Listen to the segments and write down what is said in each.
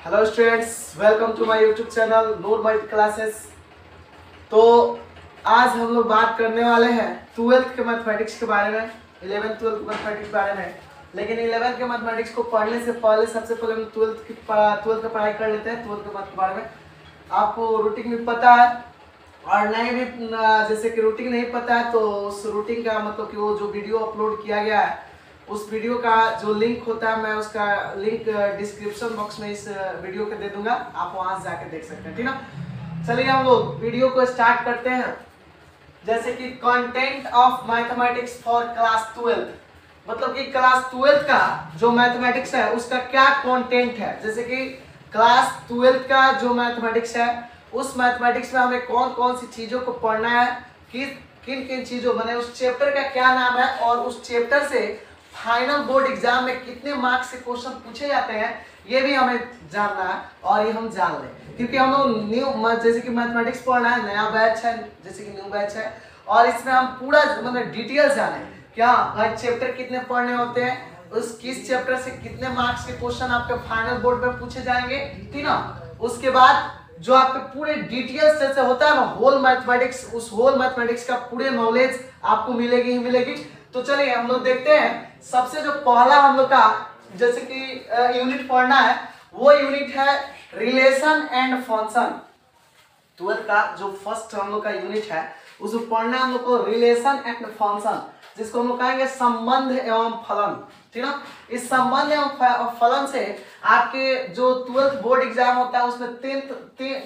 Hello students, welcome to my YouTube channel Noor multi classes. तो आज हम लोग बात करने वाले हैं ट्वेल्थ के मैथमेटिक्स के बारे में, 11th 12th मैथमेटिक्स के बारे में। लेकिन 11th के मैथमेटिक्स को पढ़ने से पहले सबसे पहले हम 12th की पढ़ाई कर लेते हैं। 12th के मैथ के बारे में आपको रूटीन भी पता है और नहीं भी, जैसे कि रूटीन नहीं पता है तो उस रूटीन का मतलब कि वो जो वीडियो अपलोड किया गया है उस वीडियो का जो लिंक होता है मैं उसका लिंक डिस्क्रिप्शन बॉक्स में इस वीडियो के दे दूंगा, आप वहां से जाके देख सकते हैं। ठीक ना, चलिए हम लोग वीडियो को स्टार्ट करते हैं। जैसे कि content of mathematics for class 12, मतलब कि क्लास 12 का जो मैथमेटिक्स है उसका क्या कंटेंट है। जैसे कि क्लास 12 का जो मैथमेटिक्स है उस मैथमेटिक्स में हमें कौन कौन सी चीजों को पढ़ना है, किन किन चीजों, माने उस चैप्टर का क्या नाम है और उस चैप्टर से फाइनल बोर्ड एग्जाम में कितने मार्क्स से क्वेश्चन पूछे जाते हैं, ये भी हमें जानना है और ये हम जान लें। क्योंकि हम लोग न्यू, जैसे कि मैथमेटिक्स पढ़ना है, नया बैच है, जैसे कि न्यू बैच है और इसमें हम पूरा मतलब डिटेल जाने क्या हर चैप्टर कितने पढ़ने होते हैं, उस किस चैप्टर से कितने मार्क्स के क्वेश्चन आपके फाइनल बोर्ड में पूछे जाएंगे। ठीक ना, उसके बाद जो आपके पूरे डिटेल्स जैसे होता है ना होल मैथमेटिक्स, उस होल मैथमेटिक्स का पूरे नॉलेज आपको मिलेगी ही मिलेगी। तो चलिए हम लोग देखते हैं। सबसे जो पहला हम लोग का जैसे कि यूनिट पढ़ना है वो यूनिट है रिलेशन एंड फंक्शन। 12 का जो फर्स्ट हम लोग का यूनिट है उसको पढ़ना है हम लोग को रिलेशन एंड फंक्शन, जिसको हम लोग कहेंगे संबंध एवं फलन। ठीक ना, इस संबंध एवं फलन से आपके जो 12th बोर्ड एग्जाम होता है उसमें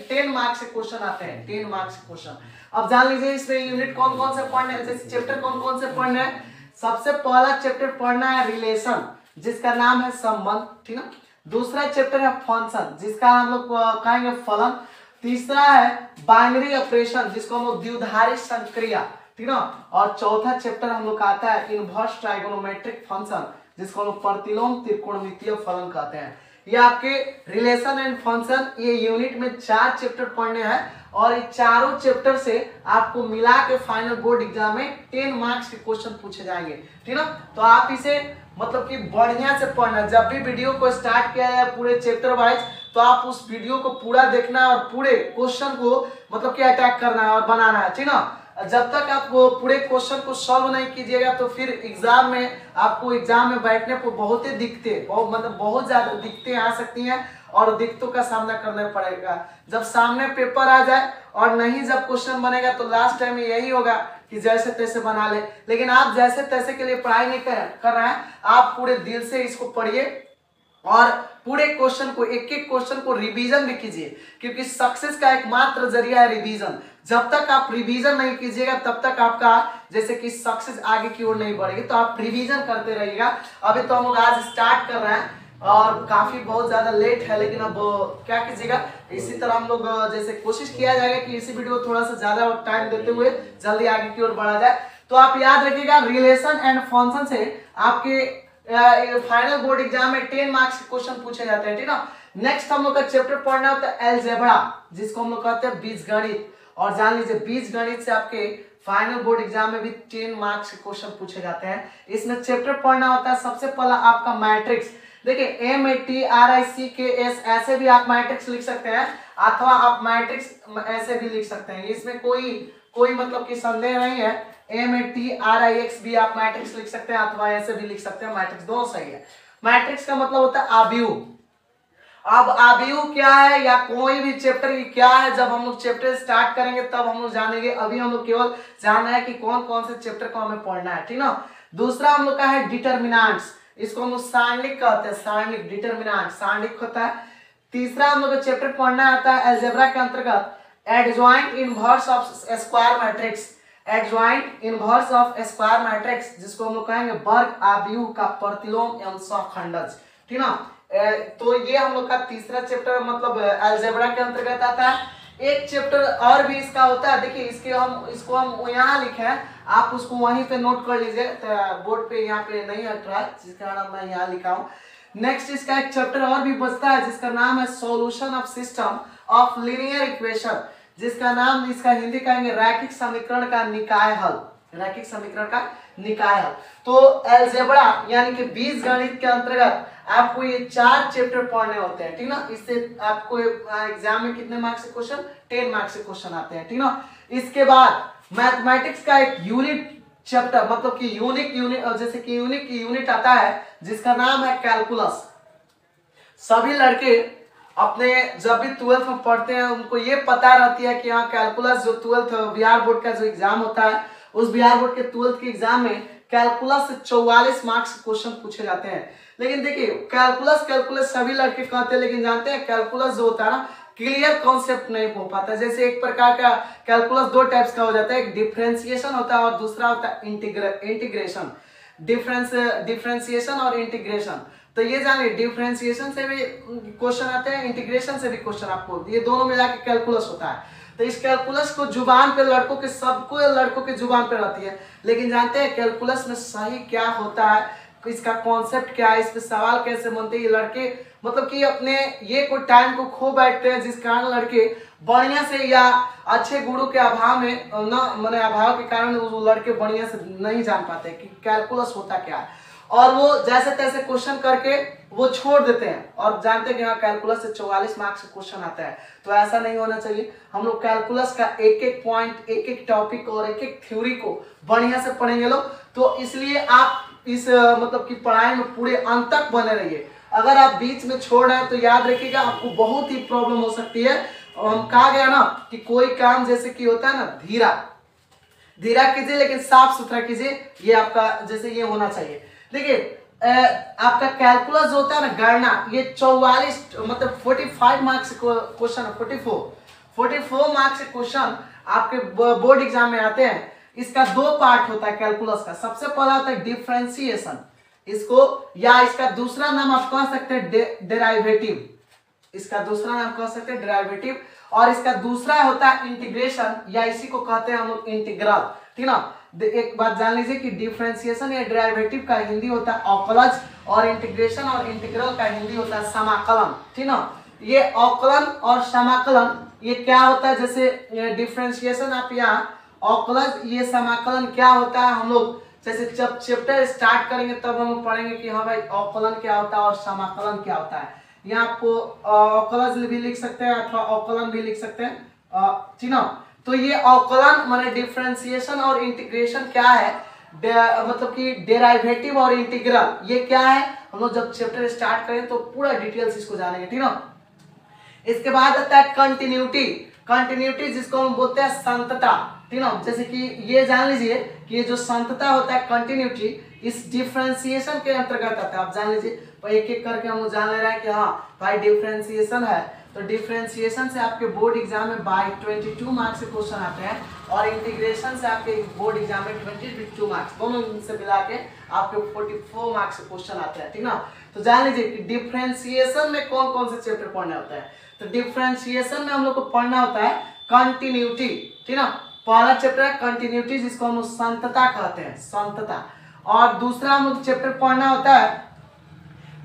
10 मार्क्स के क्वेश्चन आते हैं, 10 मार्क्स के क्वेश्चन। अब जान लीजिए इसमें यूनिट कौन कौन से पढ़ने हैं, जैसे चैप्टर कौन कौन से पढ़ने हैं। सबसे पहला चैप्टर पढ़ना है रिलेशन, जिसका नाम है संबंध। ठीक ना, दूसरा चैप्टर है फंक्शन, जिसका हम लोग कहेंगे फलन। तीसरा है बाइनरी ऑपरेशन, जिसको हम लोग द्विधारी संक्रिया। ठीक ना, और चौथा चैप्टर हम लोग का आता है इनवर्स ट्राइगोनोमेट्रिक फंक्शन, जिसको हम लोग प्रतिलोम त्रिकोणमितीय फलन कहते हैं। ये आपके रिलेशन एंड फंक्शन, ये यूनिट में 4 चैप्टर पढ़ने हैं और ये चारों चैप्टर से आपको मिला के फाइनल बोर्ड एग्जाम में 10 मार्क्स के क्वेश्चन पूछे जाएंगे। ठीक ना, तो आप इसे मतलब कि बढ़िया से पढ़ना। जब भी वीडियो को स्टार्ट किया है पूरे चैप्टर वाइज तो आप उस वीडियो को पूरा देखना है और पूरे क्वेश्चन को मतलब कि अटैक करना है और बनाना है। ठीक ना, जब तक आप वो पूरे क्वेश्चन को सॉल्व नहीं कीजिएगा तो फिर एग्जाम में आपको एग्जाम में बैठने पर बहुत ही दिक्कतें, मतलब बहुत ज्यादा दिक्कतें आ सकती हैं और दिक्कतों का सामना करना पड़ेगा। जब सामने पेपर आ जाए और नहीं जब क्वेश्चन बनेगा तो लास्ट टाइम में यही होगा कि जैसे तैसे बना ले। लेकिन आप जैसे तैसे के लिए पढ़ाई नहीं कर रहे हैं, आप पूरे दिल से इसको पढ़िए और पूरे क्वेश्चन को, एक एक क्वेश्चन को रिवीजन भी कीजिए, क्योंकि सक्सेस का एकमात्र जरिया है रिवीजन। जब तक आप रिवीजन नहीं कीजिएगा तब तक आपका जैसे कि सक्सेस आगे की ओर नहीं बढ़ेगी। तो आप रिवीजन करते रहिएगा। अभी तो हम लोग आज स्टार्ट कर रहे हैं और काफी बहुत ज्यादा लेट है, लेकिन अब क्या कीजिएगा, इसी तरह हम लोग जैसे कोशिश किया जाएगा कि इसी वीडियो थोड़ा सा ज्यादा टाइम देते हुए जल्दी आगे की ओर बढ़ा जाए। तो आप याद रखिएगा रिलेशन एंड फंक्शन से आपके फाइनल बोर्ड एग्जाम में 10 मार्क्स के क्वेश्चन पूछे जाते हैं। ठीक ना, नेक्स्ट हम लोग का चैप्टर पढ़ना होता है अलजेब्रा, जिसको हम लोग कहते हैं बीजगणित। और जान लीजिए बीजगणित से आपके फाइनल बोर्ड एग्जाम में भी 10 मार्क्स के क्वेश्चन पूछे जाते हैं। इसमें चैप्टर पढ़ना होता है सबसे पहला आपका मैट्रिक्स। देखिए MATRICKS ऐसे भी आप मैट्रिक्स लिख सकते हैं अथवा आप मैट्रिक्स ऐसे भी लिख सकते हैं, इसमें कोई मतलब कि संदेह नहीं है। MATRIX भी आप मैट्रिक्स लिख सकते हैं अथवा ऐसे भी लिख सकते हैं, मैट्रिक्स दोनों सही है। मैट्रिक्स का मतलब होता है आव्यूह। अब आव्यूह क्या है या कोई भी चैप्टर की क्या है, जब हम लोग चैप्टर स्टार्ट करेंगे तब हम लोग जानेंगे। अभी हम लोग केवल जानना है कि कौन कौन से चैप्टर को हमें पढ़ना है। ठीक ना, दूसरा हम लोग का है डिटर्मिनेंट्स, इसको हम लोग सारणिक कहते हैं, सारणिक डिटर्मिनेंट सारणिक होता है। तीसरा हम लोग का चैप्टर पढ़ना आता है अलजेब्रा के अंतर्गत adjoint inverse of square matrix, adjoint inverse of square matrix, जिसको हम लोग कहेंगे वर्ग आव्यूह का प्रतिलोम एवं सहखंडज। ठीक ना, तो ये हम लोग का तीसरा चैप्टर मतलब अलजेब्रा के अंतर्गत आता है। एक चैप्टर और भी इसका होता है, देखिए इसको हम यहाँ लिखे हैं, आप उसको वहीं पे नोट कर लीजिए, बोर्ड पे यहाँ पे नहीं हट रहा है जिसका नाम मैं यहाँ लिखा हूँ। नेक्स्ट इसका एक चैप्टर और भी बचता है जिसका नाम है solution of system of linear equation, जिसका नाम इसका हिंदी कहेंगे रैखिक समीकरण का निकाय हल। रैखिक समीकरण का निकाय। तो अलजेब्रा यानी कि बीजगणित के अंतर्गत आपको ये 4 चैप्टर पढ़ने होते हैं, ठीक ना। इससे आपको एग्जाम में कितने मार्क्स से क्वेश्चन, 10 मार्क्स से क्वेश्चन आते हैं, ठीक ना। इसके बाद मैथमेटिक्स का एक यूनिट चैप्टर, मतलब कि यूनिक जैसे कि यूनिक यूनिट आता है जिसका नाम है कैलकुलस। सभी लड़के अपने जब भी 12th में पढ़ते हैं उनको ये पता रहती है कि हाँ कैलकुलस जो 12th बिहार बोर्ड का जो एग्जाम होता है, उस बिहार बोर्ड के 12th के एग्जाम में कैलकुलस से 44 मार्क्स के क्वेश्चन पूछे जाते हैं। लेकिन देखिए कैलकुलस सभी लड़के कहते हैं, लेकिन जानते हैं कैलकुलस जो होता है ना क्लियर कॉन्सेप्ट नहीं हो पाता। जैसे एक प्रकार का कैलकुलस 2 टाइप्स का हो जाता है, एक डिफरेंशिएशन होता है और दूसरा होता है इंटीग्रेशन। डिफरेंशिएशन और इंटीग्रेशन, तो ये जानिए डिफरेंशिएशन से भी क्वेश्चन आते हैं, इंटीग्रेशन से भी क्वेश्चन, आपको ये दोनों मिला के कैलकुलस होता है। तो इस कैलकुलस को जुबान पे लड़कों के सबको लड़कों के जुबान पे रहती है, लेकिन जानते हैं कैलकुलस में सही क्या होता है, इसका कॉन्सेप्ट क्या है, इस पे सवाल कैसे बनते हैं, ये लड़के मतलब कि अपने ये कोई टाइम को खो बैठते हैं, जिस कारण लड़के बढ़िया से या अच्छे गुरु के अभाव में मैंने अभाव के कारण वो लड़के बढ़िया से नहीं जान पाते कि कैलकुलस होता क्या है, और वो जैसे तैसे क्वेश्चन करके वो छोड़ देते हैं और जानते हैं कि हाँ कैलकुलस से 44 मार्क्स का क्वेश्चन आता है। तो ऐसा नहीं होना चाहिए। हम लोग कैलकुलस का एक एक पॉइंट, एक एक टॉपिक और एक एक थ्योरी को बढ़िया से पढ़ेंगे लोग। तो इसलिए आप इस मतलब की पढ़ाई में पूरे अंत तक बने रहिए। अगर आप बीच में छोड़ रहे हैं तो याद रखिएगा आपको बहुत ही प्रॉब्लम हो सकती है। कहा गया ना कि कोई काम जैसे कि होता है ना धीरा कीजिए लेकिन साफ सुथरा कीजिए, ये आपका जैसे ये होना चाहिए। देखिए आपका कैलकुलस जो होता है ना गणना, ये 44 मतलब 45 मार्क्स क्वेश्चन, 44 मार्क्स के क्वेश्चन आपके बोर्ड एग्जाम में आते हैं। इसका 2 पार्ट होता है कैलकुलस का। सबसे पहला होता है डिफरेंशिएशन, इसको या इसका दूसरा नाम आप कह सकते हैं डेराइवेटिव, इसका दूसरा नाम कह सकते हैं डेराइवेटिव, और इसका दूसरा होता है इंटीग्रेशन या इसी को कहते हैं हम लोग इंटीग्रल, ठीक ना। एक बात जान लीजिए कि डिफरेंशिएशन या डेरिवेटिव का हिंदी होता है अवकलज, और इंटीग्रेशन और इंटीग्रल का हिंदी होता है समाकलन, ठीक ना। ये अवकलन और समाकलन ये क्या होता है, जैसे डिफरेंशिएशन आप यहाँ अवकलज, ये समाकलन क्या होता है, हम लोग जैसे जब चैप्टर स्टार्ट करेंगे तब हम पढ़ेंगे कि हाँ भाई अवकलन क्या होता है और समाकलन क्या होता है। यहाँ आपको अवकलज भी लिख सकते हैं अथवा अवकलन भी लिख सकते हैं, ठीक ना। तो ये अवकलन माने डिफरेंशिएशन और इंटीग्रेशन क्या है, मतलब कि डेरिवेटिव और इंटीग्रल ये क्या है, हम लोग जब चैप्टर स्टार्ट करें तो पूरा डिटेल्स इसको जानेंगे, ठीक ना। इसके बाद आता है कंटिन्यूटी जिसको हम बोलते हैं संतता, ठीक ना। जैसे कि ये जान लीजिए कि ये जो संतता होता है कंटिन्यूटी इस डिफरेंशिएशन के अंतर्गत आता है। आप जान लीजिए एक एक करके हम जान ले रहे हैं कि हाँ भाई डिफरेंशिएशन है, तो डिफरेंशिएशन से आपके बोर्ड एग्जाम में 22 मार्क्स के क्वेश्चन आते हैं, और इंटीग्रेशन से आपके बोर्ड एग्जाम में 22 मार्क्स, दोनों से मिला के आपके 44 मार्क्स के क्वेश्चन आते हैं, ठीक ना। तो जान लीजिए कि डिफरेंशिएशन में कौन कौन से चैप्टर पढ़ने होते हैं। तो डिफरेंशिएशन में हम लोग को पढ़ना होता है कंटिन्यूटी, ठीक ना। पहला चैप्टर है कंटिन्यूटी जिसको हम लोग संतता कहते हैं, संतता। और दूसरा हम लोग चैप्टर पढ़ना होता है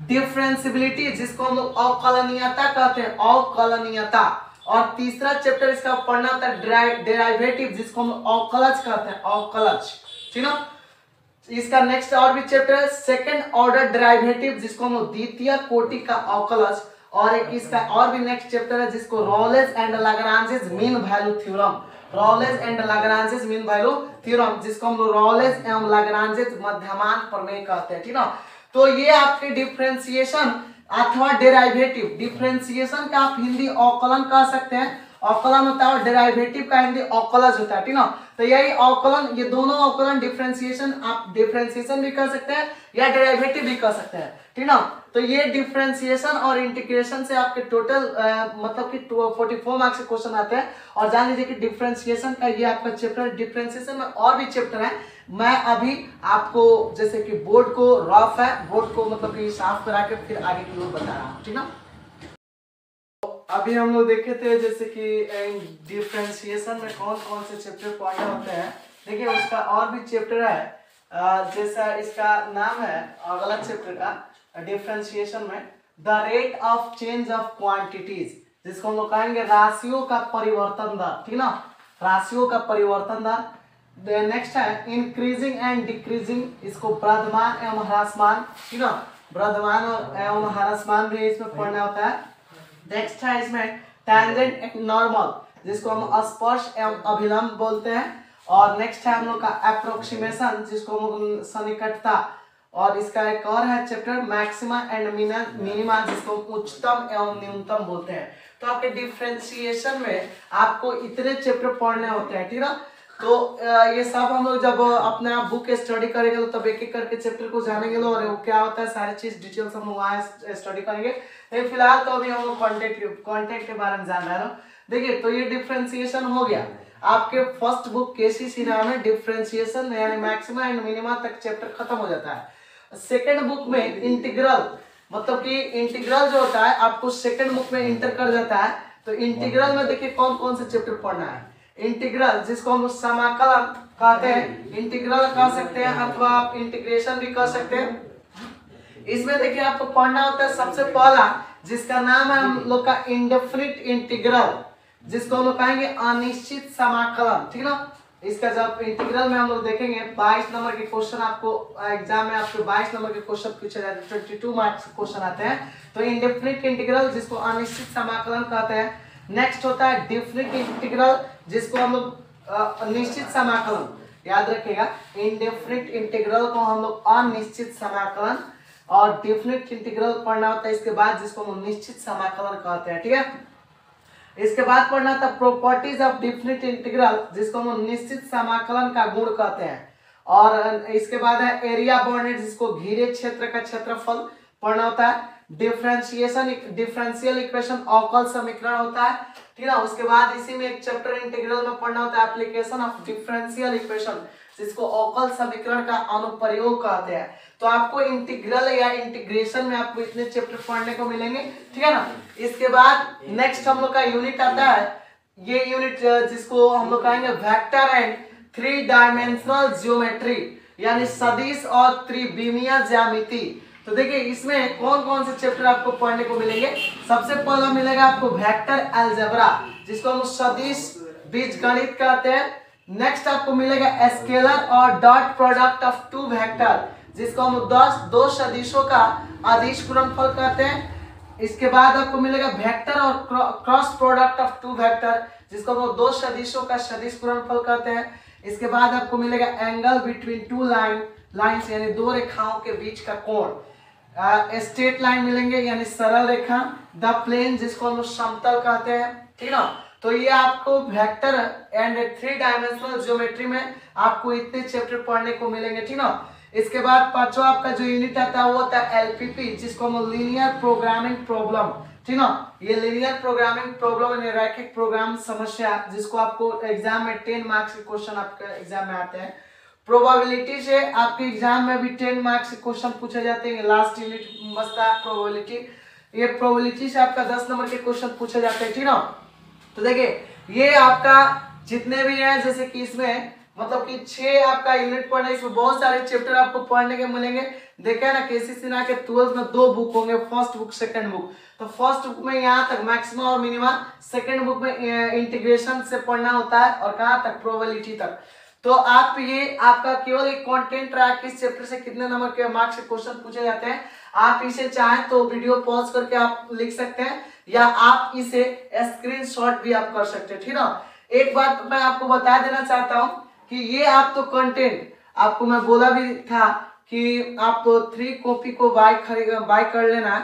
डिफरेंशिबिलिटी जिसको हम लोग अवकलनीयता कहते हैं, अवकलनीयता। और तीसरा चैप्टर इसका पढ़ना होता है डेरिवेटिव जिसको हम अवकलज कहते हैं, अवकलज, ठीक ना। इसका नेक्स्ट और भी चैप्टर है सेकंड ऑर्डर डेरिवेटिव जिसको हम लोग द्वितीय कोटि का अवकलज, और एक इसका और भी नेक्स्ट चैप्टर है जिसको Rolle's and Lagrange's mean value theorem, Rolle's and Lagrange's mean value theorem जिसको हम लोग रॉलेज एवं लाग्रांजेस मध्यमान प्रमेय कहते हैं, ठीक ना। तो ये आपके डिफरेंशिएशन अथवा डेरिवेटिव, डिफरेंशिएशन का आप हिंदी अवकलन कह सकते हैं, अवकलन होता है, और डेरिवेटिव का हिंदी अवकलज होता है, ठीक ना। तो यही अवकलन, ये दोनों अवकलन डिफरेंशिएशन आप डिफरेंशिएशन भी कर सकते हैं या डेरिवेटिव भी कर सकते हैं, ठीक ना। तो ये डिफरेंशिएशन और इंटीग्रेशन से आपके टोटल मतलब कि 44 मार्क्स के क्वेश्चन आते हैं। और जान लीजिए कि डिफरेंशिएशन का ये आपका चैप्टर, डिफरेंशिएशन में और भी चैप्टर है, मैं अभी आपको जैसे कि बोर्ड को रफ है, बोर्ड को मतलब कि साफ करा के फिर आगे की ओर बता रहा हूँ, ठीक ना। अभी हम लोग देखे थे जैसे कि डिफरेंशिएशन में कौन कौन से चैप्टर पढ़ने होते हैं। देखिए उसका और भी चैप्टर है, जैसा इसका नाम है अगला चैप्टर का डिफरेंशिएशन में the rate of change of quantities जिसको हम लोग कहेंगे राशियों का परिवर्तन दर, ठीक ना, राशियों का परिवर्तन दर। नेक्स्ट है इंक्रीजिंग एंड डिक्रीजिंग, इसको वर्धमान एवं ह्रासमान, ठीक है, वर्धमान एवं ह्रासमान भी इसमें पढ़ना होता है। नेक्स्ट है इसमें टैंजेंट एंड नॉर्मल, जिसको हम स्पर्श एवं अभिलंब बोलते हैं। और नेक्स्ट है हम लोग का अप्रोक्सीमेशन, जिसको हम सन्निकटता। और इसका एक और है चैप्टर मैक्सिमा एंड मिनिमा, जिसको उच्चतम एवं न्यूनतम बोलते हैं। तो आपके डिफरेंशिएशन में आपको इतने चैप्टर पढ़ने होते हैं, ठीक है। तो ये सब हम लोग जब अपने आप बुक स्टडी करेंगे तो तब एक एक करके चैप्टर को जानेंगे और वो क्या होता है सारी चीज डिटेल्स हम लोग वहाँ स्टडी करेंगे। लेकिन फिलहाल तो अभी हम लोग कॉन्टेक्ट के बारे में जान रहे हैं। देखिए, तो ये डिफरेंशिएशन हो गया आपके फर्स्ट बुक केसी सिन्हा में, डिफरेंशिएशन यानी मैक्सिमा एंड मिनिमा तक चैप्टर खत्म हो जाता है। सेकेंड बुक में इंटीग्रल, मतलब कि इंटीग्रल जो होता है आपको सेकेंड बुक में इंटर कर जाता है। तो इंटीग्रल में देखिए कौन कौन से चैप्टर पढ़ना है। इंटीग्रल, जिसको हम समाकलन कहते हैं, इंटीग्रल कह सकते हैं अथवा आप इंटीग्रेशन भी कह सकते हैं। इसमें देखिए आपको पढ़ना होता है सबसे पहला, जिसका नाम है हम लोग का इंडेफिनिट इंटीग्रल, जिसको हम लोग कहेंगे अनिश्चित समाकलन, ठीक ना। इसका जब इंटीग्रल में हम लोग देखेंगे 22 नंबर के क्वेश्चन, आपको एग्जाम में आपको 22 नंबर के क्वेश्चन पूछे जाते हैं, 22 मार्क्स क्वेश्चन आते हैं। तो इंडेफिनिट इंटीग्रल, जिसको अनिश्चित समाकलन कहते हैं। नेक्स्ट होता है डेफिनिट इंटीग्रल, जिसको हम लोग निश्चित समाकलन, याद रखिएगा, इंडेफिनिट इंटीग्रल को हम लोग अनिश्चित समाकलन और डेफिनिट इंटीग्रल पढ़ना होता है इसके बाद, जिसको हम निश्चित समाकलन कहते हैं, ठीक है। इसके बाद पढ़ना था प्रॉपर्टीज ऑफ डेफिनिट इंटीग्रल, जिसको हम निश्चित समाकलन का गुण कहते हैं। और इसके बाद है एरिया बाउंडेड, जिसको घेरे क्षेत्र का क्षेत्रफल पढ़ना होता है। डिफरेंशिएशन, डिफरेंशियल इक्वेशन अवकल समीकरण होता है, ठीक है। उसके बाद इसी में एक चैप्टर इंटीग्रल में पढ़ना होता है एप्लीकेशन ऑफ डिफरेंशियल इक्वेशन, जिसको अवकल समीकरण का अनुप्रयोग कहते हैं। तो आपको इंटीग्रल या इंटीग्रेशन में आपको इतने चैप्टर पढ़ने को मिलेंगे, ठीक है ना। इसके बाद नेक्स्ट हम लोग का यूनिट आता है, ये यूनिट जिसको हम लोग कहेंगे वेक्टर एंड 3 डायमेंशनल ज्योमेट्री, यानी सदिश और त्रिविमीय ज्यामिति। तो देखिए इसमें कौन कौन से चैप्टर आपको पढ़ने को मिलेंगे। सबसे पहला मिलेगा आपको वेक्टर अलजेब्रा, जिसको हम सदिश बीजगणित कहते हैं। नेक्स्ट आपको मिलेगा स्केलर और डॉट प्रोडक्ट ऑफ 2 वेक्टर, जिसको हम 2 सदिशों का अदिश गुणनफल कहते हैं। इसके बाद आपको मिलेगा वेक्टर और क्रॉस प्रोडक्ट ऑफ 2 वेक्टर, जिसको हम 2 सदिशों का सदिश गुणनफल कहते हैं। इसके बाद आपको मिलेगा एंगल बिटवीन 2 लाइन्स, यानी 2 रेखाओं के बीच का कोण। स्ट्रेट लाइन मिलेंगे यानी सरल रेखा। द प्लेन, जिसको हम समतल कहते हैं, ठीक ना। तो ये आपको वेक्टर एंड 3 डायमेंशनल ज्योमेट्री में आपको इतने चैप्टर पढ़ने को मिलेंगे, ठीक ना। इसके बाद पांचवा आपका जो यूनिट आता है वो होता है एलपीपी, जिसको हम लीनियर प्रोग्रामिंग प्रॉब्लम, ठीक ना। ये लीनियर प्रोग्रामिंग प्रॉब्लम यानी रैखिक प्रोग्राम समस्या, जिसको आपको एग्जाम में 10 मार्क्स के क्वेश्चन आपके एग्जाम में आते हैं। प्रोबेबिलिटी से आपके एग्जाम में भी 10 मार्क्स के क्वेश्चन पूछे जाते हैं। लास्ट यूनिट बचता है प्रोबेबिलिटी, ये प्रोबेबिलिटी से आपका 10 नंबर के क्वेश्चन पूछे जाते हैं, ठीक ना। तो देखिए ये आपका जितने भी है, जैसे कि इसमें मतलब कि 6 आपका यूनिट पढ़ना, इसमें बहुत सारे चैप्टर आपको पढ़ने के मिलेंगे। देखा ना केसी सिन्हा के 12th में 2 बुक होंगे, फर्स्ट बुक सेकंड बुक। तो फर्स्ट बुक में यहाँ तक मैक्सिमा और मिनिमा, सेकंड बुक में इंटीग्रेशन से पढ़ना होता है और कहाँ तक प्रोबेबिलिटी तक। तो आप ये आपका केवल एक कंटेंट रहा किस चैप्टर से कितने नंबर के मार्क्स के क्वेश्चन पूछे जाते हैं। आप इसे चाहें तो वीडियो पॉज करके आप लिख सकते हैं या आप इसे स्क्रीनशॉट भी आप कर सकते हैं, ठीक ना। एक बात मैं आपको बता देना चाहता हूं कि ये आप तो कंटेंट आपको मैं बोला भी था कि आप तो 3 कॉपी को बाय कर लेना,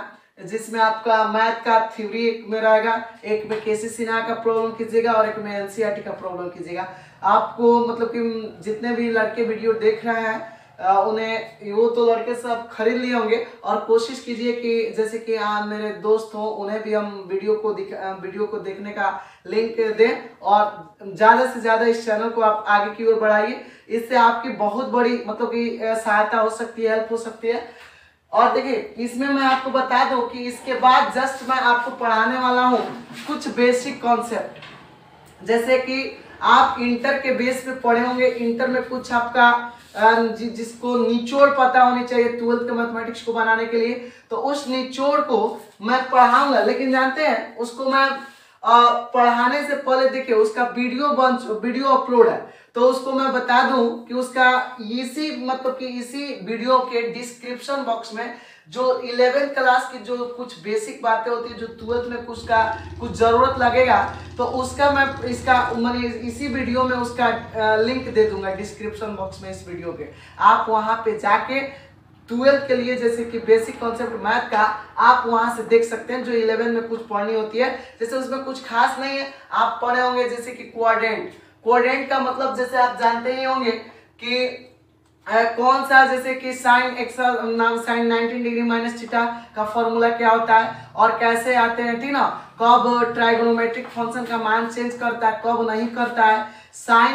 जिसमें आपका मैथ का थ्योरी एक में रहेगा, एक में केसी सिन्हा का प्रॉब्लम कीजिएगा और एक में एनसीईआरटी का प्रॉब्लम कीजिएगा। आपको मतलब कि जितने भी लड़के वीडियो देख रहे हैं उन्हें वो तो लड़के सब खरीद लिए होंगे, और कोशिश कीजिए कि जैसे कि मेरे दोस्त हो उन्हें भी हम वीडियो को देखने का लिंक दें और ज़्यादा से ज़्यादा इस चैनल को आप आगे की ओर बढ़ाइए। इससे आपकी बहुत बड़ी मतलब कि सहायता हो सकती है, हेल्प हो सकती है। और देखिए इसमें मैं आपको बता दूं कि इसके बाद जस्ट मैं आपको पढ़ाने वाला हूँ कुछ बेसिक कॉन्सेप्ट, जैसे कि आप इंटर के बेस पे पढ़े होंगे। इंटर में कुछ आपका जिसको निचोड़ पता होनी चाहिए 12th के मैथमेटिक्स को बनाने के लिए, तो उस निचोड़ को मैं पढ़ाऊंगा। लेकिन जानते हैं उसको मैं पढ़ाने से पहले देखिए उसका वीडियो अपलोड है, तो उसको मैं बता दूं कि उसका इसी मतलब कि इसी वीडियो के डिस्क्रिप्शन बॉक्स में जो 11th क्लास की जो कुछ बेसिक बातें होती है, जो 12th में कुछ जरूरत लगेगा, तो उसका मैं इसका मैंने इसी वीडियो में उसका लिंक दे दूंगा डिस्क्रिप्शन बॉक्स में इस वीडियो के। आप वहां पे जाके 12th के लिए जैसे कि बेसिक कॉन्सेप्ट मैथ का आप वहां से देख सकते हैं, जो 11 में कुछ पढ़नी होती है। जैसे उसमें कुछ खास नहीं है, आप पढ़े होंगे जैसे कि क्वाड्रेंट का मतलब जैसे आप जानते ही होंगे कि कौन सा, जैसे कि sine sine 19 degree minus theta का फॉर्मूला क्या होता है और कैसे आते हैं, ठीक ना। कब ट्राइगोनोमेट्रिक फंक्शन का मान चेंज करता है, कब नहीं करता है। साइन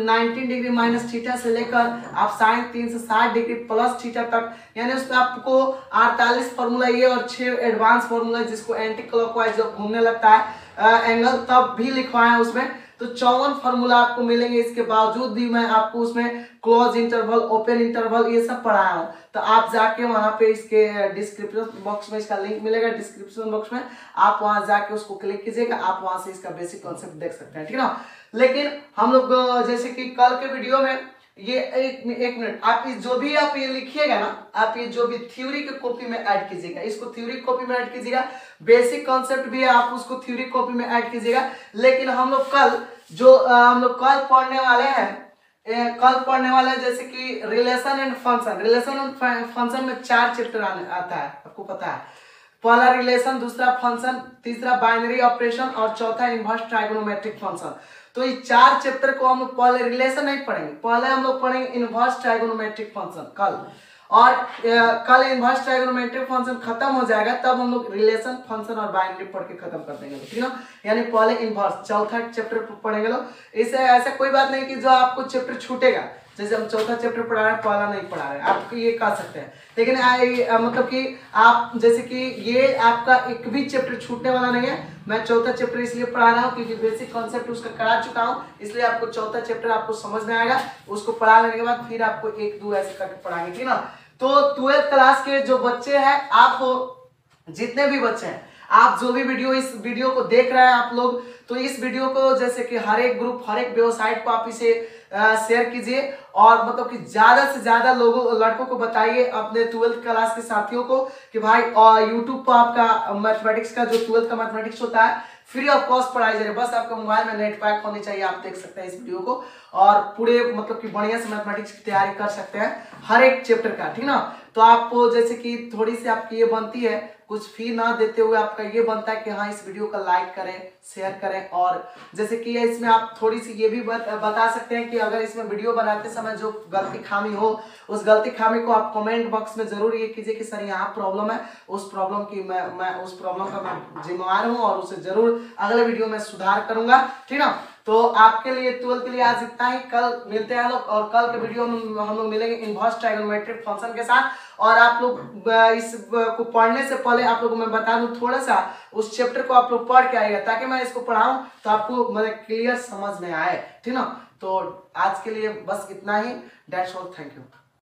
19 डिग्री माइनस थीटा से लेकर आप साइन 360 डिग्री प्लस थीटा तक, यानी उसमें आपको 48 फॉर्मूला ये और 6 एडवांस फॉर्मूला जिसको एंटी क्लॉकवाइज जब घूमने लगता है एंगल तब भी लिखवाए हैं उसमें। तो 54 फॉर्मूला आपको मिलेंगे। इसके बावजूद भी मैं आपको उसमें क्लोज इंटरवल, ओपन इंटरवल ये सब पढ़ाया हूँ। तो आप जाके वहां पे इसके डिस्क्रिप्शन बॉक्स में इसका लिंक मिलेगा, डिस्क्रिप्शन बॉक्स में आप वहां जाके उसको क्लिक कीजिएगा, आप वहां से इसका बेसिक कॉन्सेप्ट देख सकते हैं, ठीक ना। लेकिन हम लोग जैसे कि कल के वीडियो में ये एक मिनट, आप जो भी आप ये लिखिएगा ना, आप ये जो भी थ्योरी के कॉपी में ऐड कीजिएगा, इसको थ्योरी कॉपी में ऐड कीजिएगा। बेसिक कॉन्सेप्ट भी है, आप उसको थ्योरी कॉपी में ऐड कीजिएगा। लेकिन हम लोग कल पढ़ने वाले हैं जैसे कि रिलेशन एंड फंक्शन में 4 चैप्टर आता है, आपको पता है। पहला रिलेशन, दूसरा फंक्शन, तीसरा बाइनरी ऑपरेशन और चौथा इनवर्स ट्राइगोनोमेट्रिक फंक्शन। तो ये 4 चैप्टर को हम लोग पहले रिलेशन नहीं पढ़ेंगे, पहले हम लोग पढ़ेंगे इनवर्स ट्राइगोनोमेट्रिक फंक्शन कल। और कल इनवर्स ट्राइगोनोमेट्रिक फंक्शन खत्म हो जाएगा, तब हम लोग रिलेशन, फंक्शन और बाइनरी पढ़ के खत्म कर देंगे, ठीक है। यानी पहले इनवर्स चौथा चैप्टर पढ़ेंगे लोग। इससे ऐसा कोई बात नहीं कि जो आपको चैप्टर छूटेगा, जैसे हम चौथा चैप्टर पढ़ा रहे हैं, पहला नहीं पढ़ा रहे हैं, आप ये कह सकते हैं। लेकिन मतलब कि आप जैसे कि ये आपका एक भी चैप्टर छूटने वाला नहीं है। मैं चौथा चैप्टर इसलिए पढ़ा रहा हूँ क्योंकि बेसिक कॉन्सेप्ट उसका करा चुका हूँ, इसलिए आपको चौथा चैप्टर आपको समझ में आएगा। उसको पढ़ा लेने के बाद फिर आपको 1 2 ऐसे करके पढ़ाएंगे, ठीक ना। तो 12th क्लास के जो बच्चे हैं, आप जितने भी बच्चे हैं, आप जो भी इस वीडियो को देख रहे हैं आप लोग, तो इस वीडियो को जैसे कि हर एक ग्रुप, हर एक वेबसाइट को आप इसे शेयर कीजिए और मतलब कि ज्यादा से ज्यादा लड़कों को बताइए, अपने 12th क्लास के साथियों को, कि भाई यूट्यूब पर आपका मैथमेटिक्स का जो 12th का मैथमेटिक्स होता है फ्री ऑफ कॉस्ट पढ़ाई जा रही है। बस आपके मोबाइल में नेट पैक होनी चाहिए, आप देख सकते हैं इस वीडियो को और पूरे मतलब कि बढ़िया से मैथमेटिक्स की तैयारी कर सकते हैं हर एक चैप्टर का, ठीक ना। तो आप जैसे कि थोड़ी सी आपकी ये बनती है, कुछ फी ना देते हुए आपका ये बनता है कि हाँ इस वीडियो का लाइक करें, शेयर करें। और जैसे कि इसमें आप थोड़ी सी ये भी बता सकते हैं कि अगर इसमें वीडियो बनाते समय जो गलती खामी हो, उस गलती खामी को आप कमेंट बॉक्स में जरूर ये कीजिए कि सर यहाँ प्रॉब्लम है, उस प्रॉब्लम की मैं उस प्रॉब्लम का मैं जिम्मेवार हूँ और उसे जरूर अगले वीडियो में सुधार करूंगा, ठीक ना। तो आपके लिए 12th के लिए आज इतना ही। कल मिलते हैं लोग और कल के वीडियो में हम लोग मिलेंगे इनवर्स ट्राइगोनोमेट्रिक फंक्शन के साथ। और आप लोग इस को पढ़ने से पहले आप लोगों को मैं बता दूं, थोड़ा सा उस चैप्टर को आप लोग पढ़ के आइएगा, ताकि मैं इसको पढ़ाऊं तो आपको मतलब क्लियर समझ में आए, ठीक ना। तो आज के लिए बस इतना ही। That's all, thank you.